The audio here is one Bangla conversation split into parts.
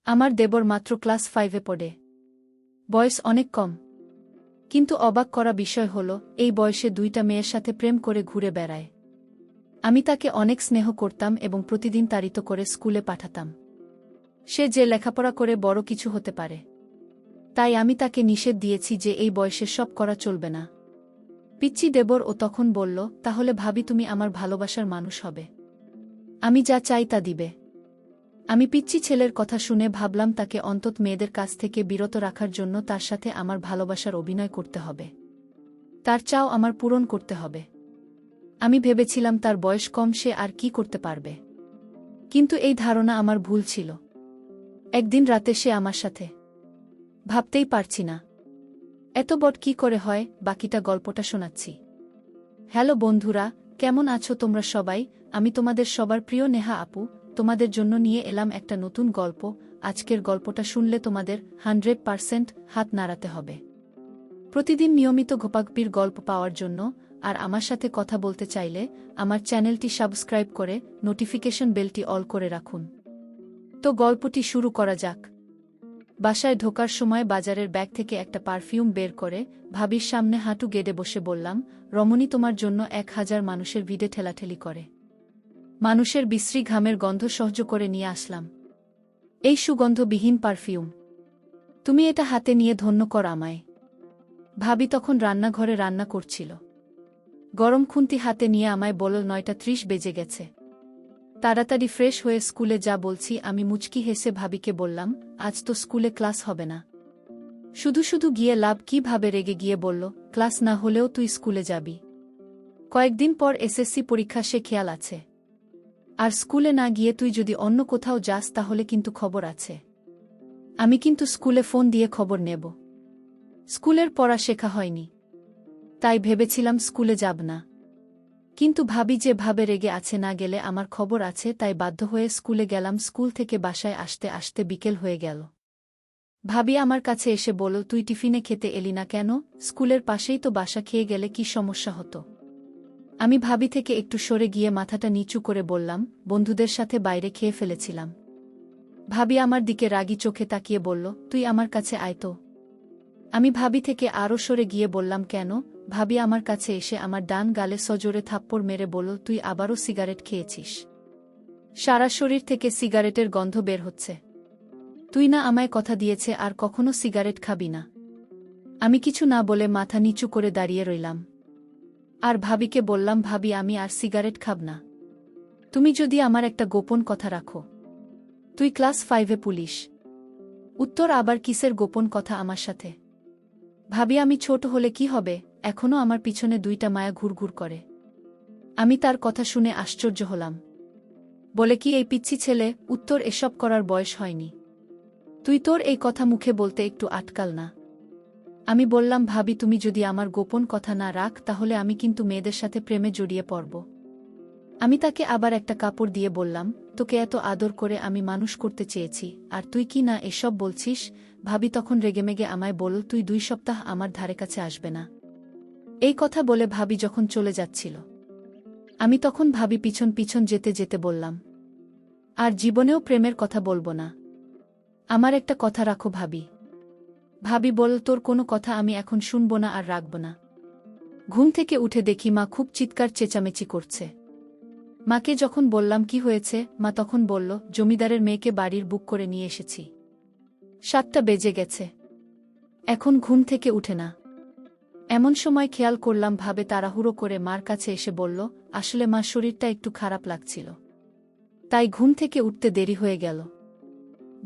আমার দেবর মাত্র ক্লাস 5-এ পড়ে। বয়স অনেক কম। কিন্তু অবাক করা বিষয় হল, এই বয়সে 2টা মেয়ের সাথে প্রেম করে ঘুরে বেড়ায়। আমি তাকে অনেক স্নেহ করতাম এবং প্রতিদিন তাড়িত করে স্কুলে পাঠাতাম। সে যে লেখাপড়া করে বড় কিছু হতে পারে। তাই আমি তাকে নিষেধ দিয়েছি যে এই বয়সে সব করা চলবে না। পিচ্চি দেবর ও তখন বলল, তাহলে ভাবি তুমি আমার ভালোবাসার মানুষ হবে। আমি যা চাই তা দিবে। আমি পিচ্চি ছেলের কথা শুনে ভাবলাম তাকে অন্তত মেয়েদের কাছ থেকে বিরত রাখার জন্য তার সাথে আমার ভালোবাসার অভিনয় করতে হবে। তার চাও আমার পূরণ করতে হবে। আমি ভেবেছিলাম তার বয়স কম, সে আর কি করতে পারবে। কিন্তু এই ধারণা আমার ভুল ছিল। একদিন রাতে সে আমার সাথে। ভাবতেই পারছি না এত বড় কি করে হয়। বাকিটা গল্পটা শোনাচ্ছি। হ্যালো বন্ধুরা, কেমন আছো তোমরা সবাই? আমি তোমাদের সবার প্রিয় নেহা আপু। তোমাদের জন্য নিয়ে এলাম একটা নতুন গল্প। আজকের গল্পটা শুনলে তোমাদের 100% হাত নাড়াতে হবে। প্রতিদিন নিয়মিত ঘোপাগপির গল্প পাওয়ার জন্য আর আমার সাথে কথা বলতে চাইলে আমার চ্যানেলটি সাবস্ক্রাইব করে নোটিফিকেশন বেলটি অল করে রাখুন। তো গল্পটি শুরু করা যাক। বাসায় ঢোকার সময় বাজারের ব্যাগ থেকে একটা পারফিউম বের করে ভাবির সামনে হাঁটু গেড়ে বসে বললাম, রমণী তোমার জন্য 1000 মানুষের ভিড়ে ঠেলাঠেলি করে মানুষের বিশ্রী ঘামের গন্ধ সহ্য করে নিয়ে আসলাম এই সুগন্ধবিহীন পারফিউম। তুমি এটা হাতে নিয়ে ধন্য কর আমায়। ভাবি তখন রান্নাঘরে রান্না করছিল। গরম খুন্তি হাতে নিয়ে আমায় বলল, 9:30 বেজে গেছে, তাড়াতাড়ি ফ্রেশ হয়ে স্কুলে যা। বলছি আমি মুচকি হেসে ভাবিকে বললাম, আজ তো স্কুলে ক্লাস হবে না। শুধু শুধু গিয়ে লাভ কি? ভাবে রেগে গিয়ে বলল, ক্লাস না হলেও তুই স্কুলে যাবি। কয়েকদিন পর এসএসসি পরীক্ষা, সে খেয়াল আছে। আর স্কুলে না গিয়ে তুই যদি অন্য কোথাও যাস তাহলে কিন্তু খবর আছে। আমি কিন্তু স্কুলে ফোন দিয়ে খবর নেব। স্কুলের পড়া শেখা হয়নি, তাই ভেবেছিলাম স্কুলে যাব না। কিন্তু ভাবি যে ভাবে রেগে আছে, না গেলে আমার খবর আছে, তাই বাধ্য হয়ে স্কুলে গেলাম। স্কুল থেকে বাসায় আসতে আসতে বিকেল হয়ে গেল। ভাবি আমার কাছে এসে বলল, তুই টিফিনে খেতে এলি না কেন? স্কুলের পাশেই তো বাসা, খেয়ে গেলে কি সমস্যা হতো? আমি ভাবি থেকে একটু সরে গিয়ে মাথাটা নিচু করে বললাম, বন্ধুদের সাথে বাইরে খেয়ে ফেলেছিলাম। ভাবি আমার দিকে রাগী চোখে তাকিয়ে বলল, তুই আমার কাছে আয় তো। আমি ভাবি থেকে আরও সরে গিয়ে বললাম, কেন? ভাবি আমার কাছে এসে আমার ডান গালে সজোরে থাপ্পড় মেরে বলল, তুই আবারও সিগারেট খেয়েছিস। সারা শরীর থেকে সিগারেটের গন্ধ বের হচ্ছে। তুই না আমায় কথা দিয়েছে আর কখনো সিগারেট খাবি না? আমি কিছু না বলে মাথা নিচু করে দাঁড়িয়ে রইলাম। আর ভাবিকে বললাম, ভাবি আমি আর সিগারেট খাব না। তুমি যদি আমার একটা গোপন কথা রাখো। তুই ক্লাস 5-এ পুলিশ। উত্তর, আবার কিসের গোপন কথা আমার সাথে? ভাবি, আমি ছোট হলে কি হবে, এখনও আমার পিছনে 2টা মায়া ঘুরঘুর করে। আমি তার কথা শুনে আশ্চর্য হলাম। বলে কি এই পিচ্চি ছেলে? উত্তর, এসব করার বয়স হয়নি। তুই তোর এই কথা মুখে বলতে একটু আটকাল না। আমি বললাম, ভাবি তুমি যদি আমার গোপন কথা না রাখ তাহলে আমি কিন্তু মেয়েদের সাথে প্রেমে জড়িয়ে পড়ব। আমি তাকে আবার একটা কাপড় দিয়ে বললাম, তোকে এত আদর করে আমি মানুষ করতে চেয়েছি, আর তুই কি না এসব বলছিস? ভাবি তখন রেগেমেগে আমায় বলল, তুই 2 সপ্তাহ আমার ধারে কাছে আসবে না। এই কথা বলে ভাবি যখন চলে যাচ্ছিল, আমি তখন ভাবি পিছন পিছন যেতে যেতে বললাম, আর জীবনেও প্রেমের কথা বলবো না। আমার একটা কথা রাখো ভাবি। ভাবি বলল, তোর কোনো কথা আমি এখন শুনব না আর রাখব না। ঘুম থেকে উঠে দেখি মা খুব চিৎকার চেঁচামেচি করছে। মাকে যখন বললাম কি হয়েছে, মা তখন বলল, জমিদারের মেয়েকে বাড়ির বুক করে নিয়ে এসেছি। 7টা বেজে গেছে, এখন ঘুম থেকে উঠে না। এমন সময় খেয়াল করলাম ভাবে তাড়াহুড়ো করে মার কাছে এসে বলল, আসলে মা শরীরটা একটু খারাপ লাগছিল, তাই ঘুম থেকে উঠতে দেরি হয়ে গেল।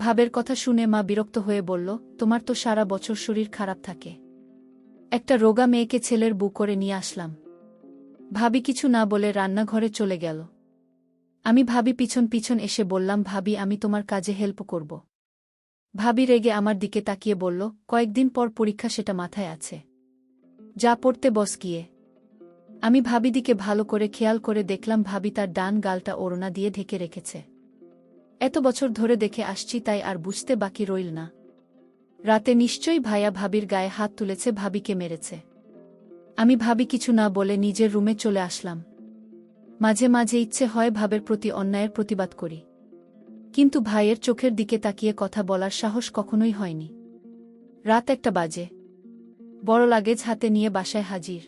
ভাবের কথা শুনে মা বিরক্ত হয়ে বলল, তোমার তো সারা বছর শরীর খারাপ থাকে, একটা রোগা মেয়েকে ছেলের বুক করে নিয়ে আসলাম। ভাবি কিছু না বলে রান্নাঘরে চলে গেল। আমি ভাবি পিছন পিছন এসে বললাম, ভাবি আমি তোমার কাজে হেল্প করব। ভাবি রেগে আমার দিকে তাকিয়ে বলল, কয়েকদিন পর পরীক্ষা, সেটা মাথায় আছে, যা পড়তে বস গিয়ে। আমি ভাবি দিকে ভালো করে খেয়াল করে দেখলাম ভাবি তার ডান গালটা ওড়না দিয়ে ঢেকে রেখেছে। এত বছর ধরে দেখে আসছি, তাই আর বুঝতে বাকি রইল না। রাতে নিশ্চয়ই ভাইয়া ভাবির গায়ে হাত তুলেছে, ভাবিকে মেরেছে। আমি ভাবি কিছু না বলে নিজের রুমে চলে আসলাম। মাঝে মাঝে ইচ্ছে হয় ভাবের প্রতি অন্যায়ের প্রতিবাদ করি, কিন্তু ভাইয়ের চোখের দিকে তাকিয়ে কথা বলার সাহস কখনোই হয়নি। রাত 1টা বাজে। বড় লাগেজ হাতে নিয়ে বাসায় হাজির।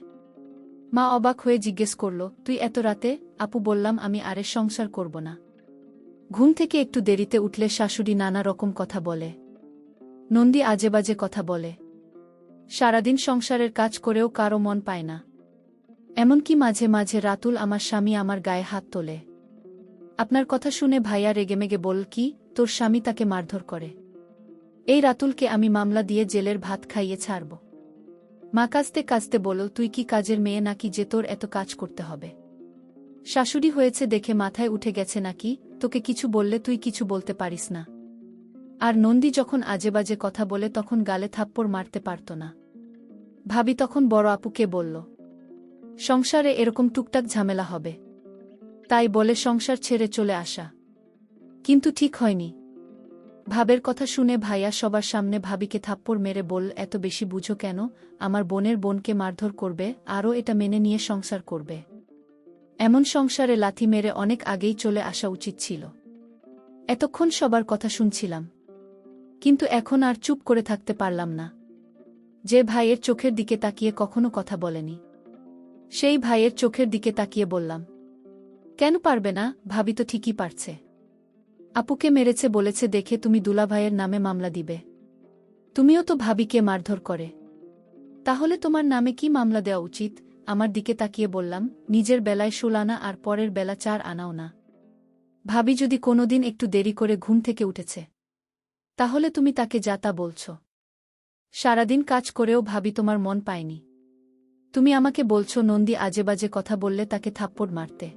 মা অবাক হয়ে জিজ্ঞেস করল, তুই এত রাতে? আপু বললাম, আমি আরে সংসার করব না। ঘুম থেকে একটু দেরিতে উঠলে শাশুড়ি নানা রকম কথা বলে। নন্দী আজেবাজে কথা বলে। সারাদিন সংসারের কাজ করেও কারো মন পায় না। এমনকি মাঝে মাঝে রাতুল আমার স্বামী আমার গায়ে হাত তোলে। আপনার কথা শুনে ভাইয়া রেগেমেগে বল, কি তোর স্বামী তাকে মারধর করে? এই রাতুলকে আমি মামলা দিয়ে জেলের ভাত খাইয়ে ছাড়ব। মা কাঁদতে কাঁদতে বলল, তুই কি কাজের মেয়ে নাকি যে তোর এত কাজ করতে হবে? শাশুড়ি হয়েছে দেখে মাথায় উঠে গেছে নাকি? তোকে কিছু বললে তুই কিছু বলতে পারিস না। আর নন্দী যখন আজেবাজে কথা বলে তখন গালে থাপ্পড় মারতে পারত না। ভাবি তখন বড় আপুকে বলল, সংসারে এরকম টুকটাক ঝামেলা হবে, তাই বলে সংসার ছেড়ে চলে আসা। কিন্তু ঠিক হয়নি। ভাবের কথা শুনে ভাইয়া সবার সামনে ভাবিকে থাপ্পড় মেরে বল, এত বেশি বুঝো কেন? আমার বোনের বোনকে মারধর করবে, আরও এটা মেনে নিয়ে সংসার করবে? এমন সংসারে লাথি মেরে অনেক আগেই চলে আসা উচিত ছিল। এতক্ষণ সবার কথা শুনছিলাম, কিন্তু এখন আর চুপ করে থাকতে পারলাম না। যে ভাইয়ের চোখের দিকে তাকিয়ে কখনো কথা বলেনি, সেই ভাইয়ের চোখের দিকে তাকিয়ে বললাম, কেন পারবে না? ভাবি তো ঠিকই পারছে। আপুকে মেরেছে বলেছে দেখে তুমি দুলাভাইয়ের নামে মামলা দিবে? তুমিও তো ভাবিকে মারধর করে, তাহলে তোমার নামে কি মামলা দেওয়া উচিত? আমার দিকে তাকিয়ে বললাম, নিজের বেলায় 16 আনা আর পরের বেলা 4 আনাও না। ভাবি যদি কোনোদিন একটু দেরি করে ঘুম থেকে উঠেছে, তাহলে তুমি তাকে যা তা বলছ। সারাদিন কাজ করেও ভাবি তোমার মন পায়নি। তুমি আমাকে বলছ নন্দী আজেবাজে কথা বললে তাকে থাপ্পড় মারতে।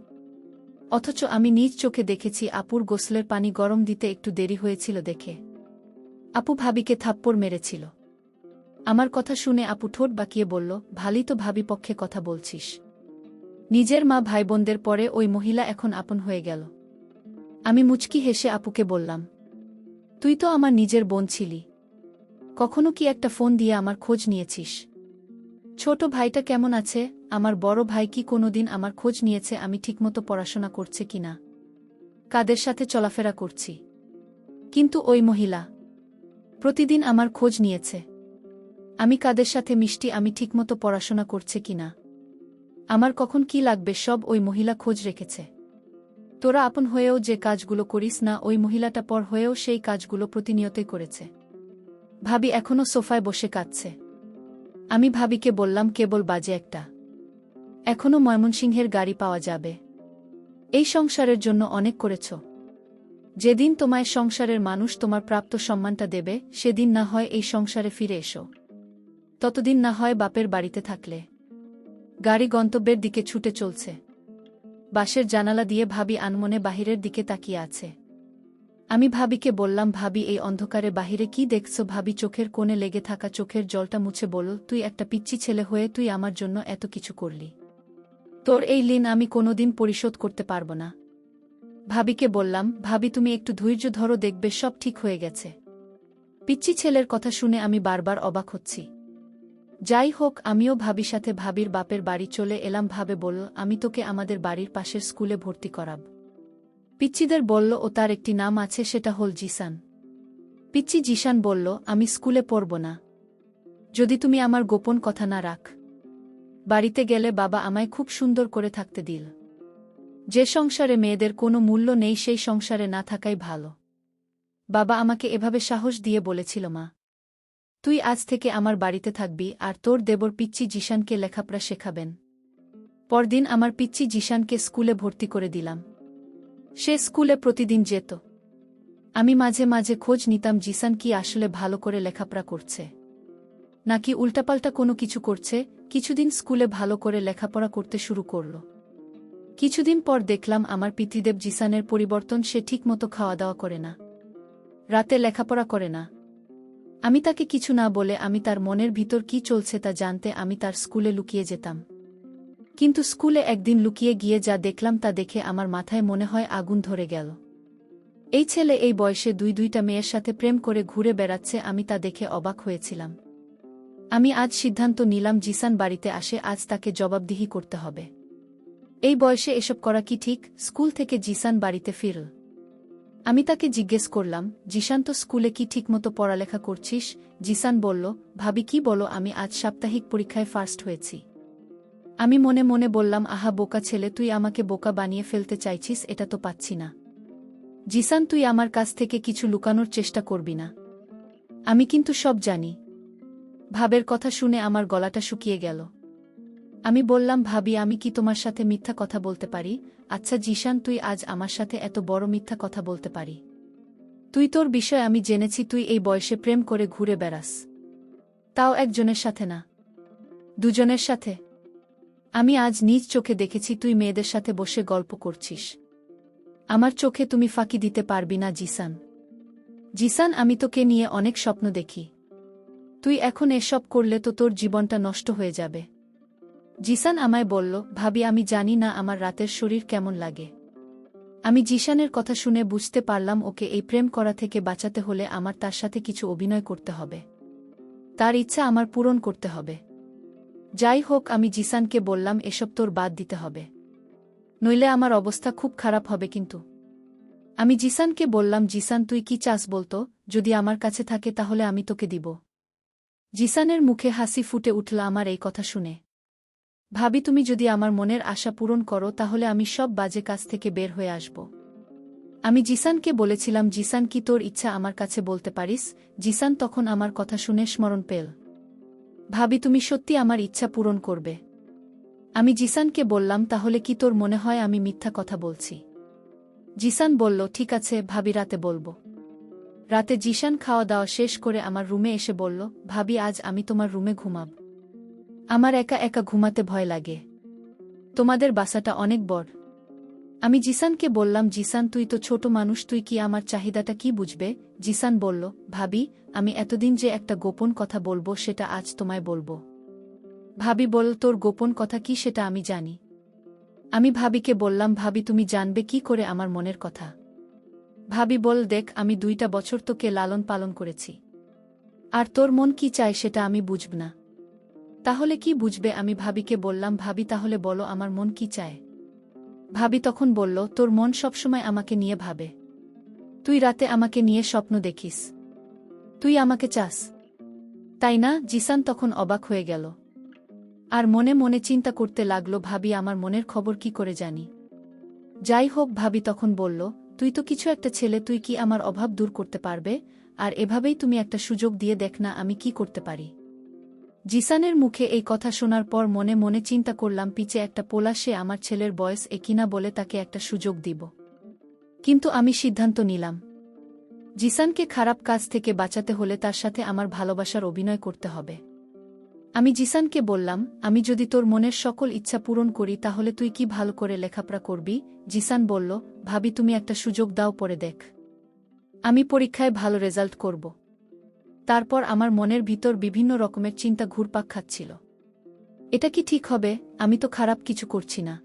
অথচ আমি নিজ চোখে দেখেছি আপুর গোসলের পানি গরম দিতে একটু দেরি হয়েছিল দেখে আপু ভাবিকে থাপ্পড় মেরেছিল। আমার কথা শুনে আপু ঠোঁট বাঁকিয়ে বলল, ভালোই তো ভাবি পক্ষে কথা বলছিস। নিজের মা ভাইবোনদের পরে ওই মহিলা এখন আপন হয়ে গেল। আমি মুচকি হেসে আপুকে বললাম, তুই তো আমার নিজের বোন ছিলি, কখনো কি একটা ফোন দিয়ে আমার খোঁজ নিয়েছিস? ছোট ভাইটা কেমন আছে? আমার বড় ভাই কি কোনোদিন আমার খোঁজ নিয়েছে আমি ঠিকমতো পড়াশোনা করছে কিনা, কাদের সাথে চলাফেরা করছি? কিন্তু ওই মহিলা প্রতিদিন আমার খোঁজ নিয়েছে, আমি কাদের সাথে মিষ্টি, আমি ঠিকমতো পড়াশোনা করছে কিনা, আমার কখন কি লাগবে সব ওই মহিলা খোঁজ রেখেছে। তোরা আপন হয়েও যে কাজগুলো করিস না, ওই মহিলাটা পর হয়েও সেই কাজগুলো প্রতিনিয়তই করেছে। ভাবি এখনো সোফায় বসে কাঁদছে। আমি ভাবিকে বললাম, কেবল বাজে একটা, এখনো ময়মনসিংহের গাড়ি পাওয়া যাবে। এই সংসারের জন্য অনেক করেছ, যেদিন তোমায় সংসারের মানুষ তোমার প্রাপ্ত সম্মানটা দেবে সেদিন না হয় এই সংসারে ফিরে এসো, ততদিন না হয় বাপের বাড়িতে থাকলে। গাড়ি গন্তব্যের দিকে ছুটে চলছে। বাসের জানালা দিয়ে ভাবি আনমনে বাহিরের দিকে তাকিয়ে আছে। আমি ভাবিকে বললাম, ভাবি এই অন্ধকারে বাহিরে কি দেখছো? ভাবি চোখের কোণে লেগে থাকা চোখের জলটা মুছে বলল, তুই একটা পিচ্চি ছেলে হয়ে তুই আমার জন্য এত কিছু করলি, তোর এই ঋণ আমি কোনোদিন পরিশোধ করতে পারব না। ভাবিকে বললাম, ভাবি তুমি একটু ধৈর্য ধরো, দেখবে সব ঠিক হয়ে গেছে। পিচ্চি ছেলের কথা শুনে আমি বারবার অবাক হচ্ছি। যাই হোক, আমিও ভাবির সাথে ভাবির বাপের বাড়ি চলে এলাম। ভাবে বলল, আমি তোকে আমাদের বাড়ির পাশের স্কুলে ভর্তি করাব। পিচ্চিদের বলল, ও তার একটি নাম আছে, সেটা হল জিসান। পিচ্চি জিসান বলল, আমি স্কুলে পড়ব না, যদি তুমি আমার গোপন কথা না রাখ। বাড়িতে গেলে বাবা আমায় খুব সুন্দর করে থাকতে দিল। যে সংসারে মেয়েদের কোনো মূল্য নেই সেই সংসারে না থাকাই ভালো। বাবা আমাকে এভাবে সাহস দিয়ে বলেছিল, মা তুই আজ থেকে আমার বাড়িতে থাকবি আর তোর দেবর পিচ্চি জিসানকে লেখাপড়া শেখাবেন। পরদিন আমার পিচ্চি জিসানকে স্কুলে ভর্তি করে দিলাম। সে স্কুলে প্রতিদিন যেত। আমি মাঝে মাঝে খোঁজ নিতাম জিসান কি আসলে ভালো করে লেখাপড়া করছে নাকি উল্টাপাল্টা কোনো কিছু করছে। কিছুদিন স্কুলে ভালো করে লেখাপড়া করতে শুরু করল। কিছুদিন পর দেখলাম আমার পিতৃদেব জিসানের পরিবর্তন, সে ঠিকমতো খাওয়া দাওয়া করে না, রাতে লেখাপড়া করে না। আমি তাকে কিছু না বলে আমি তার মনের ভিতর কি চলছে তা জানতে আমি তার স্কুলে লুকিয়ে যেতাম। কিন্তু স্কুলে একদিন লুকিয়ে গিয়ে যা দেখলাম তা দেখে আমার মাথায় মনে হয় আগুন ধরে গেল। এই ছেলে এই বয়সে দুইটা মেয়ের সাথে প্রেম করে ঘুরে বেড়াচ্ছে, আমি তা দেখে অবাক হয়েছিলাম। আমি আজ সিদ্ধান্ত নিলাম, জিসান বাড়িতে আসে আজ তাকে জবাবদিহি করতে হবে। এই বয়সে এসব করা কি ঠিক? স্কুল থেকে জিসান বাড়িতে ফিরল। আমি তাকে জিজ্ঞেস করলাম, জিসান তো স্কুলে কি ঠিকমতো পড়ালেখা করছিস? জিসান বলল, ভাবি কি বলো, আমি আজ সাপ্তাহিক পরীক্ষায় ফার্স্ট হয়েছি। আমি মনে মনে বললাম, আহা বোকা ছেলে, তুই আমাকে বোকা বানিয়ে ফেলতে চাইছিস, এটা তো পাচ্ছি না। জিসান, তুই আমার কাছ থেকে কিছু লুকানোর চেষ্টা করবি না। আমি কিন্তু সব জানি। ভাবের কথা শুনে আমার গলাটা শুকিয়ে গেল। আমি বললাম, ভাবি আমি কি তোমার সাথে মিথ্যা কথা বলতে পারি? আচ্ছা জিসান, তুই আজ আমার সাথে এত বড় মিথ্যা কথা বলতে পারি? তুই, তোর বিষয় আমি জেনেছি, তুই এই বয়সে প্রেম করে ঘুরে বেড়াস, তাও একজনের সাথে না, দুজনের সাথে। আমি আজ নিজ চোখে দেখেছি তুই মেয়েদের সাথে বসে গল্প করছিস। আমার চোখে তুমি ফাঁকি দিতে পারবি না জিসান। জিসান, আমি তোকে নিয়ে অনেক স্বপ্ন দেখি। তুই এখন এসব করলে তো তোর জীবনটা নষ্ট হয়ে যাবে। জিসান আমায় বলল, ভাবি আমি জানি না আমার রাতের শরীর কেমন লাগে। আমি জিসানের কথা শুনে বুঝতে পারলাম ওকে এই প্রেম করা থেকে বাঁচাতে হলে আমার তার সাথে কিছু অভিনয় করতে হবে। তার ইচ্ছা আমার পূরণ করতে হবে। যাই হোক, আমি জিসানকে বললাম, এসব তোর বাদ দিতে হবে, নইলে আমার অবস্থা খুব খারাপ হবে। কিন্তু আমি জিসানকে বললাম, জিসান তুই কি চাস বলতো? যদি আমার কাছে থাকে তাহলে আমি তোকে দিব। জিসানের মুখে হাসি ফুটে উঠল আমার এই কথা শুনে। ভাবি তুমি যদি আমার মনের আশা পূরণ করো তাহলে আমি সব বাজে কাজ থেকে বের হয়ে আসব। আমি জিসানকে বলেছিলাম, জিসান কি তোর ইচ্ছা আমার কাছে বলতে পারিস? জিসান তখন আমার কথা শুনে স্মরণ পেল। ভাবি তুমি সত্যি আমার ইচ্ছা পূরণ করবে? আমি জিসানকে বললাম, তাহলে কি তোর মনে হয় আমি মিথ্যা কথা বলছি? জিসান বলল, ঠিক আছে ভাবি, রাতে বলবো। রাতে জিসান খাওয়া দাওয়া শেষ করে আমার রুমে এসে বলল, ভাবি আজ আমি তোমার রুমে ঘুমাব। আমার একা একা ঘুমাতে ভয় লাগে। তোমাদের বাসাটা অনেক বড়। আমি জিসানকে বললাম, জিসান তুই তো ছোট মানুষ, তুই কি আমার চাহিদাটা কি বুঝবে? জিসান বলল, ভাবি আমি এতদিন যে একটা গোপন কথা বলবো সেটা আজ তোমায় বলবো। ভাবি বলল, তোর গোপন কথা কি সেটা আমি জানি। আমি ভাবিকে বললাম, ভাবি তুমি জানবে কি করে আমার মনের কথা? ভাবি বল, দেখ আমি 2টা বছর তোকে লালন পালন করেছি, আর তোর মন কি চায় সেটা আমি বুঝব না। তাহলে কি বুঝবে? আমি ভাবিকে বললাম, ভাবি তাহলে বলো আমার মন কি চায়? ভাবি তখন বলল, তোর মন সবসময় আমাকে নিয়ে ভাবে। তুই রাতে আমাকে নিয়ে স্বপ্ন দেখিস। তুই আমাকে চাস, তাই না? জিসান তখন অবাক হয়ে গেল আর মনে মনে চিন্তা করতে লাগলো, ভাবি আমার মনের খবর কি করে জানি? যাই হোক, ভাবি তখন বলল, তুই তো কিছু একটা ছেলে, তুই কি আমার অভাব দূর করতে পারবে? আর এভাবেই তুমি একটা সুযোগ দিয়ে দেখ না আমি কি করতে পারি। জিসানের মুখে এই কথা শোনার পর মনে মনে চিন্তা করলাম, পিছে একটা পোলা, সে আমার ছেলের বয়স কিনা বলে তাকে একটা সুযোগ দিব। কিন্তু আমি সিদ্ধান্ত নিলাম, জিসানকে খারাপ কাজ থেকে বাঁচাতে হলে তার সাথে আমার ভালোবাসার অভিনয় করতে হবে। আমি জিসানকে বললাম, আমি যদি তোর মনের সকল ইচ্ছা পূরণ করি তাহলে তুই কি ভালো করে লেখাপড়া করবি? জিসান বলল, ভাবি তুমি একটা সুযোগ দাও, পরে দেখ। আমি পরীক্ষায় ভালো রেজাল্ট করব। তারপর আমার মনের ভিতর বিভিন্ন রকমের চিন্তা ঘুরপাক খাচ্ছিল। এটা কি ঠিক হবে? আমি তো খারাপ কিছু করছি না।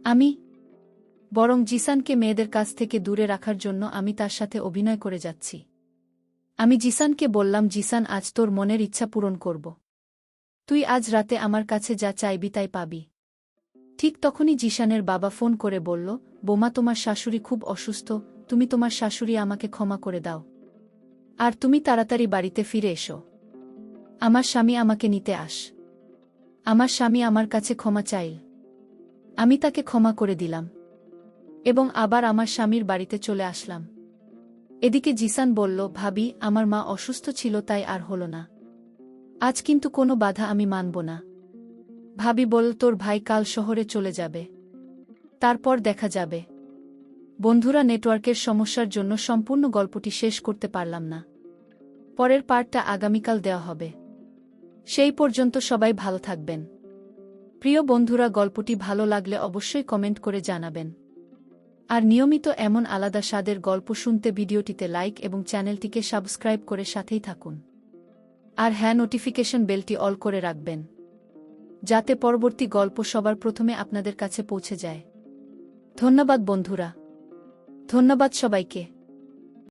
আমি বরং জিসানকে মেয়েদের কাছ থেকে দূরে রাখার জন্য আমি তার সাথে অভিনয় করে যাচ্ছি। আমি জিসানকে বললাম, জিসান আজ তোর মনের ইচ্ছা পূরণ করব। তুই আজ রাতে আমার কাছে যা চাইবি তাই পাবি। ঠিক তখনই জিসানের বাবা ফোন করে বলল, বোমা তোমার শাশুড়ি খুব অসুস্থ, তুমি তোমার শাশুড়ি আমাকে ক্ষমা করে দাও, আর তুমি তাড়াতাড়ি বাড়িতে ফিরে এসো। আমার স্বামী আমাকে নিতে আস। আমার স্বামী আমার কাছে ক্ষমা চাইল। আমি তাকে ক্ষমা করে দিলাম এবং আবার আমার স্বামীর বাড়িতে চলে আসলাম। এদিকে জিসান বলল, ভাবি আমার মা অসুস্থ ছিল তাই আর হলো না। আজ কিন্তু কোনো বাধা আমি মানব না। ভাবি বলল, তোর ভাই কাল শহরে চলে যাবে, তারপর দেখা যাবে। বন্ধুরা, নেটওয়ার্কের সমস্যার জন্য সম্পূর্ণ গল্পটি শেষ করতে পারলাম না। পরের পার্টটা আগামীকাল দেওয়া হবে। সেই পর্যন্ত সবাই ভালো থাকবেন। প্রিয় বন্ধুরা, গল্পটি ভালো লাগলে অবশ্যই কমেন্ট করে জানাবেন। আর নিয়মিত এমন আলাদা স্বাদের গল্প শুনতে ভিডিওটিতে লাইক এবং চ্যানেলটিকে সাবস্ক্রাইব করে সাথেই থাকুন। আর হ্যাঁ, নোটিফিকেশন বেলটি অল করে রাখবেন, যাতে পরবর্তী গল্প সবার প্রথমে আপনাদের কাছে পৌঁছে যায়। ধন্যবাদ বন্ধুরা, ধন্যবাদ সবাইকে।